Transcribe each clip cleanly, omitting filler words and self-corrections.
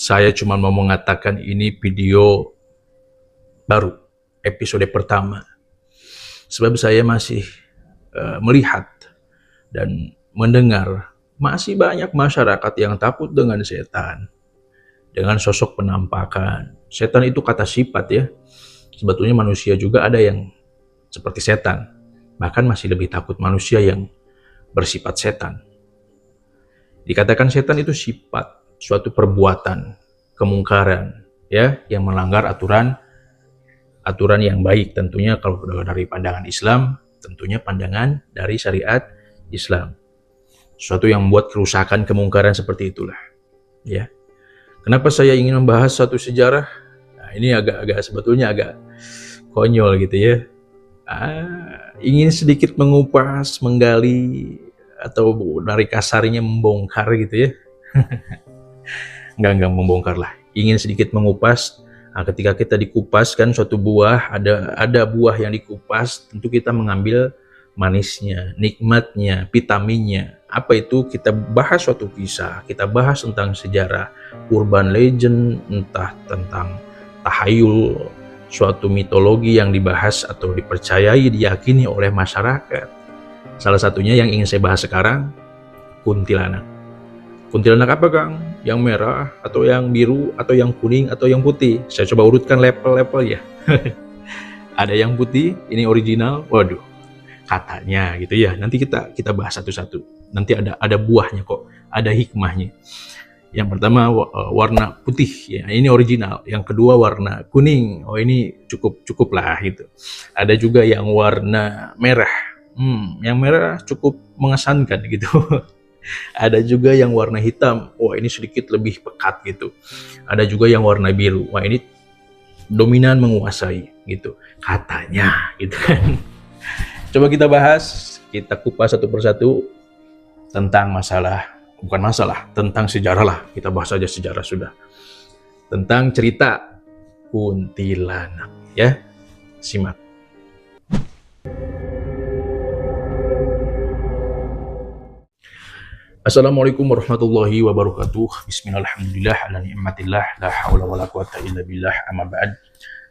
Saya cuma mau mengatakan ini video baru, episode pertama. Sebab saya masih melihat dan mendengar masih banyak masyarakat yang takut dengan setan, dengan sosok penampakan. Setan itu kata sifat ya. Sebetulnya manusia juga ada yang seperti setan. Bahkan masih lebih takut manusia yang bersifat setan. Dikatakan setan itu sifat, suatu perbuatan, kemungkaran, ya, yang melanggar aturan yang baik. Tentunya kalau dari pandangan Islam, tentunya pandangan dari syariat Islam. Suatu yang membuat kerusakan, kemungkaran seperti itulah, ya. Kenapa saya ingin membahas satu sejarah? Nah, ini sebetulnya agak konyol gitu ya. Ingin sedikit mengupas, menggali, atau dari kasarnya membongkar gitu ya. Enggak membongkar lah. Ingin sedikit mengupas. Nah, ketika kita dikupas kan suatu buah, ada buah yang dikupas, tentu kita mengambil manisnya, nikmatnya, vitaminnya. Apa itu? Kita bahas suatu kisah, kita bahas tentang sejarah, urban legend, entah tentang tahayul, suatu mitologi yang dibahas atau dipercayai, diyakini oleh masyarakat. Salah satunya yang ingin saya bahas sekarang, kuntilanak. Kuntilanak apa, Kang? Yang merah, atau yang biru, atau yang kuning, atau yang putih? Saya coba urutkan level-level ya. Ada yang putih, ini original, waduh, katanya gitu ya. Nanti kita bahas satu-satu. Nanti ada buahnya kok, ada hikmahnya. Yang pertama warna putih, ya ini original. Yang kedua warna kuning, oh ini cukup lah gitu. Ada juga yang warna merah, yang merah cukup mengesankan gitu. Ada juga yang warna hitam, wah ini sedikit lebih pekat gitu. Ada juga yang warna biru, wah ini dominan menguasai gitu, katanya gitu kan. Coba kita bahas, kita kupas satu persatu tentang tentang sejarah lah. Kita bahas saja sejarah sudah. Tentang cerita kuntilanak, ya. Simak. Assalamualaikum warahmatullahi wabarakatuh. Bismillahirrahmanirrahim. Ala ni'matillah, la haula wala quwata illa billah, amma ba'd.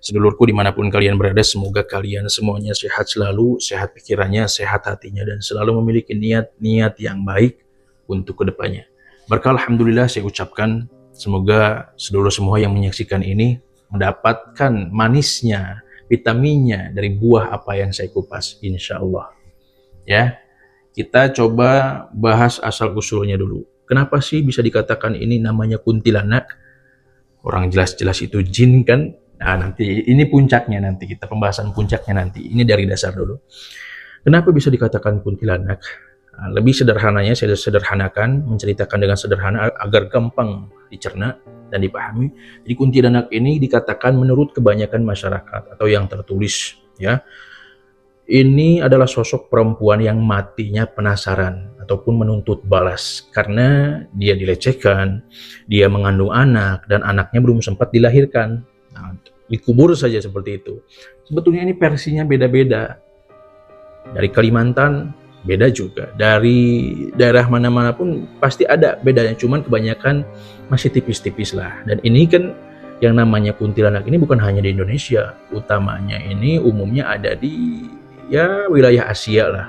Sedulurku dimanapun kalian berada, semoga kalian semuanya sehat selalu, sehat pikirannya, sehat hatinya, dan selalu memiliki niat-niat yang baik untuk kedepannya. Berkah alhamdulillah saya ucapkan, semoga sedulur semua yang menyaksikan ini mendapatkan manisnya, vitaminnya dari buah apa yang saya kupas, insya Allah. Ya, kita coba bahas asal usulnya dulu. Kenapa sih bisa dikatakan ini namanya kuntilanak? Orang jelas-jelas itu jin kan? Nah, nanti ini puncaknya, nanti kita pembahasan puncaknya nanti. Ini dari dasar dulu. Kenapa bisa dikatakan kuntilanak? Nah, lebih sederhananya saya sederhanakan, menceritakan dengan sederhana agar gampang dicerna dan dipahami. Jadi kuntilanak ini dikatakan menurut kebanyakan masyarakat atau yang tertulis, ya. Ini adalah sosok perempuan yang matinya penasaran ataupun menuntut balas karena dia dilecehkan, dia mengandung anak dan anaknya belum sempat dilahirkan. Nah, dikubur saja seperti itu. Sebetulnya ini versinya beda-beda. Dari Kalimantan beda juga. Dari daerah mana-mana pun pasti ada bedanya. Cuman kebanyakan masih tipis-tipis lah. Dan ini kan yang namanya kuntilanak ini bukan hanya di Indonesia. Utamanya ini umumnya ada di wilayah Asia lah.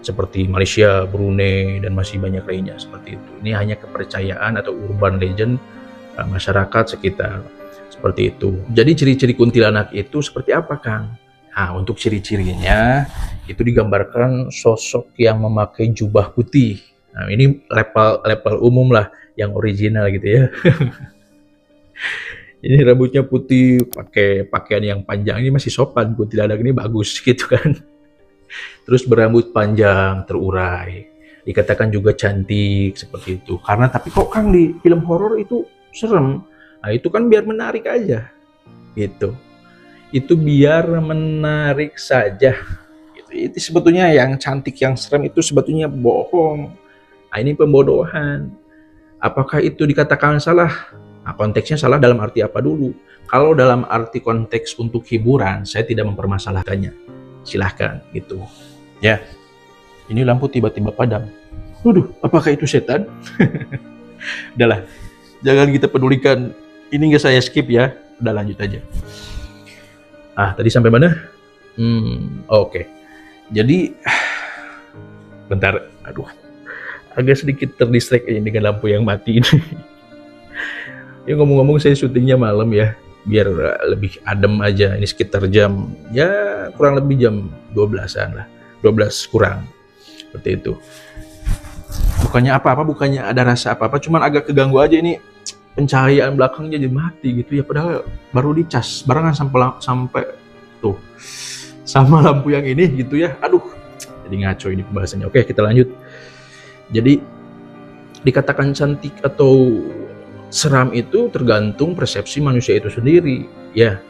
Seperti Malaysia, Brunei, dan masih banyak lainnya seperti itu. Ini hanya kepercayaan atau urban legend masyarakat sekitar. Seperti itu. Jadi ciri-ciri kuntilanak itu seperti apa, Kang? Nah, untuk ciri-cirinya itu digambarkan sosok yang memakai jubah putih. Nah, ini level umum lah, yang original gitu ya. Ini rambutnya putih, pakai pakaian yang panjang, ini masih sopan. Kuntilanak ini bagus gitu kan. Terus berambut panjang, terurai. Dikatakan juga cantik seperti itu. Karena tapi kok Kang di film horor itu serem. Nah, itu kan biar menarik aja, gitu. Itu biar menarik saja. Gitu. Itu sebetulnya yang cantik, yang serem itu sebetulnya bohong. Nah, ini pembodohan. Apakah itu dikatakan salah? Nah, konteksnya salah dalam arti apa dulu? Kalau dalam arti konteks untuk hiburan, saya tidak mempermasalahkannya. Silahkan, gitu. Ya, ini lampu tiba-tiba padam. Waduh, apakah itu setan? Udahlah. Jangan kita pedulikan. Ini nggak saya skip ya. Udah lanjut aja. Tadi sampai mana? Oke. Jadi, bentar. Aduh, agak sedikit terdistract ini dengan lampu yang mati ini. Ya ngomong-ngomong saya syutingnya malam ya. Biar lebih adem aja. Ini sekitar jam, ya kurang lebih jam 12-an lah. 12 kurang. Seperti itu. Bukannya apa-apa, bukannya ada rasa apa-apa, cuman agak keganggu aja ini pencahayaan belakangnya jadi mati gitu ya, padahal baru dicas barengan sampai tuh sama lampu yang ini gitu ya. Aduh, jadi ngaco ini pembahasannya. Oke, kita lanjut. Jadi dikatakan cantik atau seram itu tergantung persepsi manusia itu sendiri ya.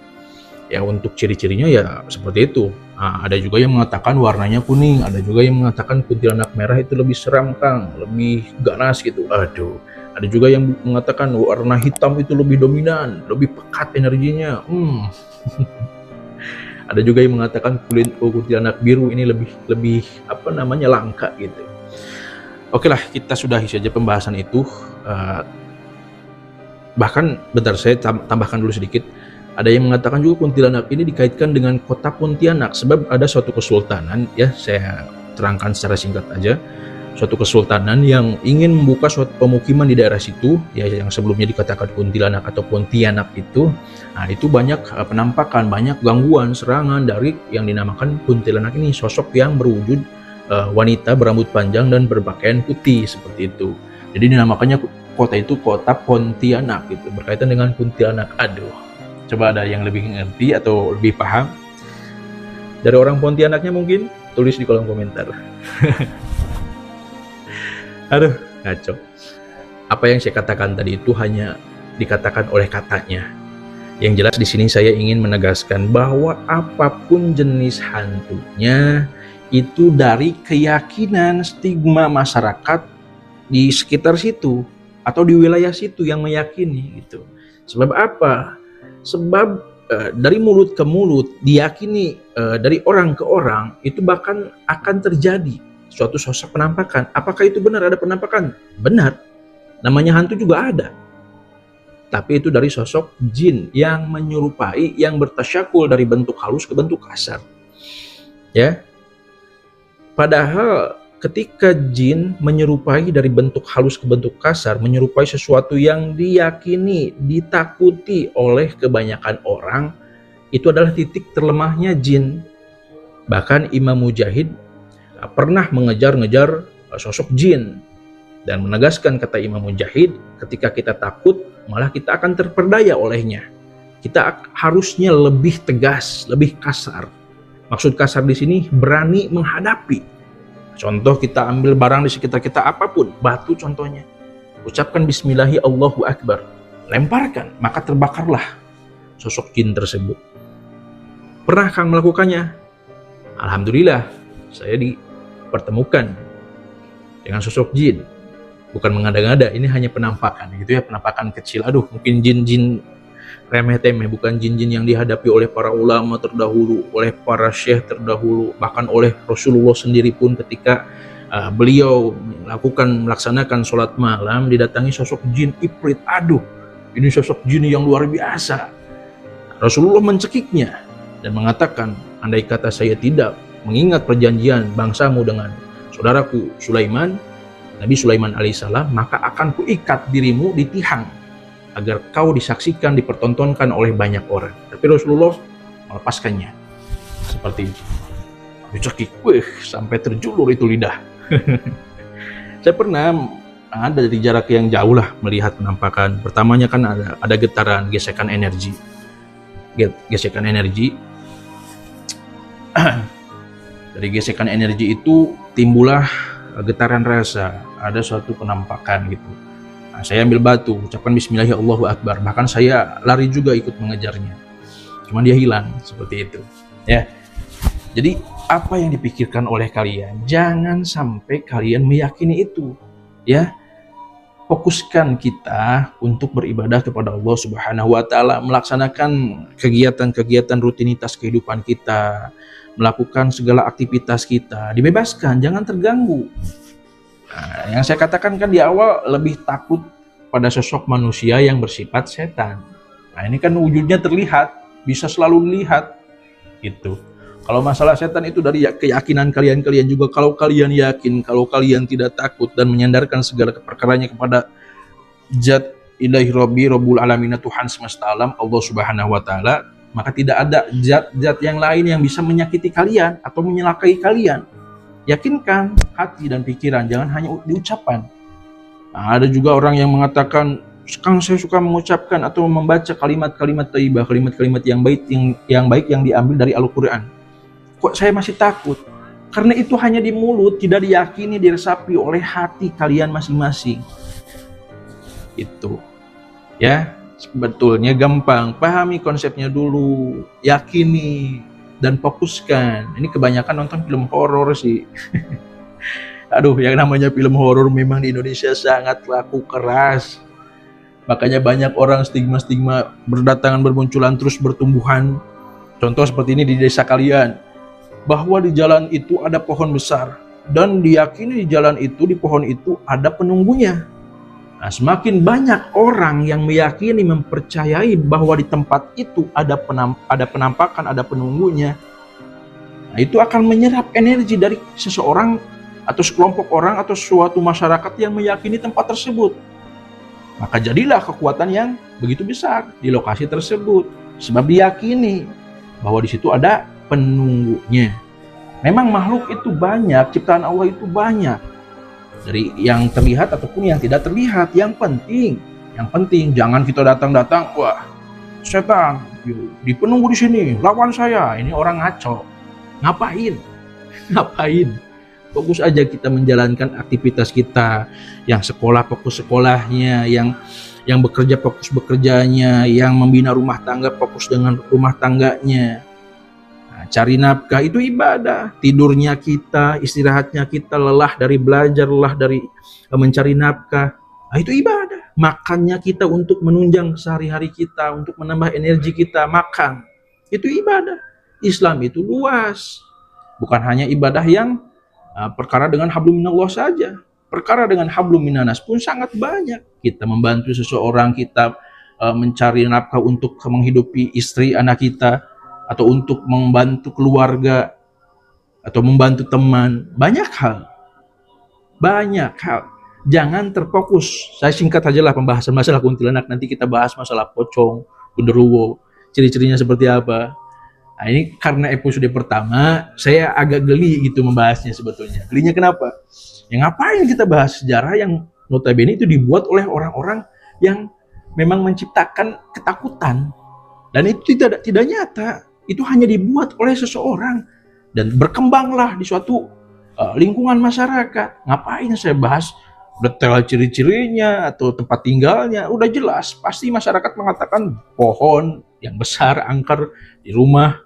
Ya untuk ciri-cirinya ya seperti itu. Ada juga yang mengatakan warnanya kuning, ada juga yang mengatakan kuntilanak merah itu lebih seram Kang, lebih ganas gitu. Aduh, ada juga yang mengatakan warna hitam itu lebih dominan, lebih pekat energinya. Ada juga yang mengatakan kuntilanak biru ini lebih apa namanya langka gitu. Oke lah, kita sudahi saja pembahasan itu. Bahkan bentar saya tambahkan dulu sedikit. Ada yang mengatakan juga kuntilanak ini dikaitkan dengan kota Pontianak sebab ada suatu kesultanan ya, saya terangkan secara singkat aja. Suatu kesultanan yang ingin membuka suatu pemukiman di daerah situ ya, yang sebelumnya dikatakan kuntilanak atau Pontianak itu. Itu banyak penampakan, banyak gangguan, serangan dari yang dinamakan kuntilanak ini, sosok yang berwujud wanita berambut panjang dan berpakaian putih seperti itu. Jadi dinamakannya kota itu kota Pontianak gitu, berkaitan dengan kuntilanak. Aduh, coba ada yang lebih ngerti atau lebih paham dari orang Pontianaknya mungkin tulis di kolom komentar. Aduh, ngaco. Apa yang saya katakan tadi itu hanya dikatakan oleh katanya. Yang jelas di sini saya ingin menegaskan bahwa apapun jenis hantunya itu dari keyakinan stigma masyarakat di sekitar situ atau di wilayah situ yang meyakini gitu. Sebab apa? Sebab dari mulut ke mulut diyakini, dari orang ke orang itu bahkan akan terjadi suatu sosok penampakan. Apakah itu benar ada penampakan? Benar. Namanya hantu juga ada. Tapi itu dari sosok jin yang menyerupai, yang bertasyakul dari bentuk halus ke bentuk kasar. Ya. Padahal ketika jin menyerupai dari bentuk halus ke bentuk kasar, menyerupai sesuatu yang diyakini, ditakuti oleh kebanyakan orang, itu adalah titik terlemahnya jin. Bahkan Imam Mujahid pernah mengejar-ngejar sosok jin dan menegaskan, kata Imam Mujahid, ketika kita takut malah kita akan terperdaya olehnya. Kita harusnya lebih tegas, lebih kasar. Maksud kasar di sini berani menghadapi. Contoh, kita ambil barang di sekitar kita apapun, batu contohnya, ucapkan bismillahi Allahu Akbar, lemparkan, maka terbakarlah sosok jin tersebut. Pernah Kang melakukannya? Alhamdulillah, saya dipertemukan dengan sosok jin. Bukan mengada-ngada, ini hanya penampakan gitu ya, penampakan kecil. Aduh, mungkin jin-jin remeh-temeh, bukan jin-jin yang dihadapi oleh para ulama terdahulu, oleh para syekh terdahulu, bahkan oleh Rasulullah sendiri pun ketika beliau melaksanakan sholat malam didatangi sosok jin Ifrit. Aduh, ini sosok jin yang luar biasa. Rasulullah mencekiknya dan mengatakan, andai kata saya tidak mengingat perjanjian bangsamu dengan saudaraku Sulaiman, Nabi Sulaiman alaihissalam, maka akan kuikat dirimu di tihang agar kau disaksikan, dipertontonkan oleh banyak orang. Tapi Rasulullah melepaskannya seperti itu. Dicekik, sampai terjulur itu lidah. Saya pernah ada di jarak yang jauh lah melihat penampakan. Pertamanya kan ada getaran, gesekan energi. Gesekan energi. Dari gesekan energi itu timbullah getaran rasa, ada suatu penampakan gitu. Saya ambil batu, ucapkan bismillahirrahmanirrahim Allahu Akbar. Bahkan saya lari juga ikut mengejarnya. Cuman dia hilang, seperti itu. Ya. Jadi apa yang dipikirkan oleh kalian? Jangan sampai kalian meyakini itu. Ya. Fokuskan kita untuk beribadah kepada Allah Subhanahu wa taala, melaksanakan kegiatan-kegiatan rutinitas kehidupan kita, melakukan segala aktivitas kita, dibebaskan, jangan terganggu. Yang saya katakan kan di awal, lebih takut kepada sosok manusia yang bersifat setan. Nah ini kan wujudnya terlihat, bisa selalu dilihat gitu. Kalau masalah setan itu dari keyakinan kalian juga. Kalau kalian yakin, kalau kalian tidak takut dan menyandarkan segala perkaranya kepada Zat Ilahi Rabbi Rabbul Alamin, Tuhan semesta alam, Allah Subhanahu wa taala, maka tidak ada zat-zat yang lain yang bisa menyakiti kalian atau menyelakai kalian. Yakinkan hati dan pikiran, jangan hanya diucapkan. Nah, ada juga orang yang mengatakan, sekarang saya suka mengucapkan atau membaca kalimat-kalimat thayyibah, kalimat-kalimat yang baik yang diambil dari Al-Qur'an. Kok saya masih takut? Karena itu hanya di mulut, tidak diyakini, diresapi oleh hati kalian masing-masing. Itu ya, sebetulnya gampang. Pahami konsepnya dulu, yakini dan fokuskan. Ini kebanyakan nonton film horor sih. Aduh, yang namanya film horor memang di Indonesia sangat laku keras. Makanya banyak orang stigma-stigma berdatangan, bermunculan, terus bertumbuhan. Contoh seperti ini di desa kalian, bahwa di jalan itu ada pohon besar dan diyakini di jalan itu, di pohon itu ada penunggunya. Nah, semakin banyak orang yang meyakini, mempercayai bahwa di tempat itu ada penampakan, ada penunggunya, nah, itu akan menyerap energi dari seseorang atau sekelompok orang atau suatu masyarakat yang meyakini tempat tersebut. Maka jadilah kekuatan yang begitu besar di lokasi tersebut, sebab diyakini bahwa di situ ada penunggunya. Memang makhluk itu banyak, ciptaan Allah itu banyak, dari yang terlihat ataupun yang tidak terlihat. Yang penting jangan kita datang, wah setan di penunggu di sini, lawan saya. Ini orang ngaco. Ngapain? Fokus aja kita menjalankan aktivitas kita. Yang sekolah fokus sekolahnya, yang bekerja fokus bekerjanya, yang membina rumah tangga fokus dengan rumah tangganya. Cari nafkah itu ibadah. Tidurnya kita, istirahatnya kita, lelah dari belajar, lelah dari mencari nafkah, nah, itu ibadah. Makannya kita untuk menunjang sehari-hari kita, untuk menambah energi kita, makan, itu ibadah. Islam itu luas, bukan hanya ibadah yang perkara dengan hablum minallah saja. Perkara dengan hablum minanas pun sangat banyak. Kita membantu seseorang, kita mencari nafkah untuk menghidupi istri anak kita, atau untuk membantu keluarga, atau membantu teman. Banyak hal. Jangan terfokus. Saya singkat sajalah pembahasan masalah kuntilanak. Nanti kita bahas masalah pocong, genderuwo, ciri-cirinya seperti apa. Nah, ini karena episode pertama saya agak geli gitu membahasnya sebetulnya. Gelinya kenapa? Ya ngapain kita bahas sejarah yang notabene itu dibuat oleh orang-orang yang memang menciptakan ketakutan. Dan itu tidak nyata. Itu hanya dibuat oleh seseorang dan berkembanglah di suatu lingkungan masyarakat. Ngapain saya bahas detail ciri-cirinya atau tempat tinggalnya? Udah jelas, pasti masyarakat mengatakan pohon yang besar angker di rumah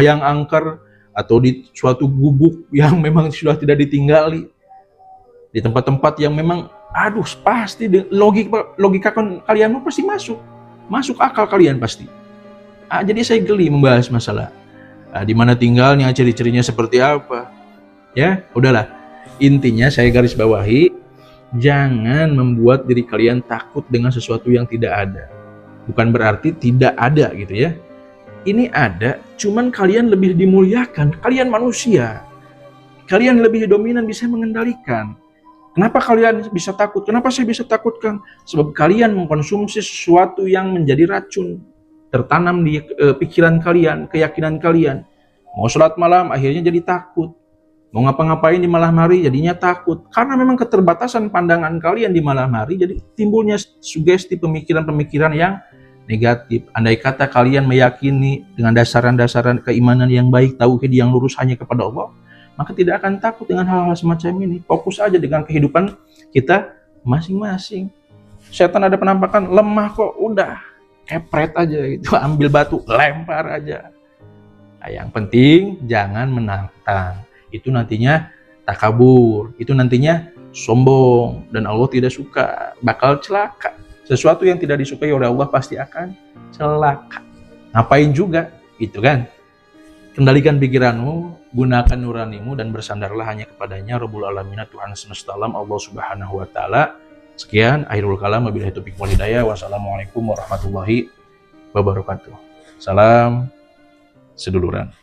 yang angker, atau di suatu gubuk yang memang sudah tidak ditinggali, di tempat-tempat yang memang pasti logika kalian pasti masuk akal kalian pasti. Jadi saya geli membahas masalah di mana tinggalnya, ciri-cirinya seperti apa. Ya, udahlah. Intinya saya garis bawahi, jangan membuat diri kalian takut dengan sesuatu yang tidak ada. Bukan berarti tidak ada gitu ya. Ini ada, cuman kalian lebih dimuliakan. Kalian manusia. Kalian lebih dominan, bisa mengendalikan. Kenapa kalian bisa takut? Kenapa saya bisa takut, Kang? Sebab kalian mengkonsumsi sesuatu yang menjadi racun, tertanam di pikiran kalian, keyakinan kalian. Mau sholat malam akhirnya jadi takut. Mau ngapa-ngapain di malam hari jadinya takut. Karena memang keterbatasan pandangan kalian di malam hari, jadi timbulnya sugesti pemikiran-pemikiran yang negatif. Andai kata kalian meyakini dengan dasaran-dasaran keimanan yang baik, tauhid yang lurus hanya kepada Allah, maka tidak akan takut dengan hal-hal semacam ini. Fokus aja dengan kehidupan kita masing-masing. Setan ada penampakan, lemah kok, udah kepret aja gitu, ambil batu lempar aja. Nah, yang penting jangan menantang. Itu nantinya takabur, itu nantinya sombong, dan Allah tidak suka, bakal celaka. Sesuatu yang tidak disukai oleh Allah pasti akan celaka. Ngapain juga gitu kan? Kendalikan pikiranmu, gunakan nuranimu, dan bersandarlah hanya kepadanya, Rabbul Alamin, Tuhan semesta alam, Allah Subhanahu wa taala. Sekian, akhirul kalam, wabillahi taufiq wal hidayah. Wassalamualaikum warahmatullahi wabarakatuh. Salam seduluran.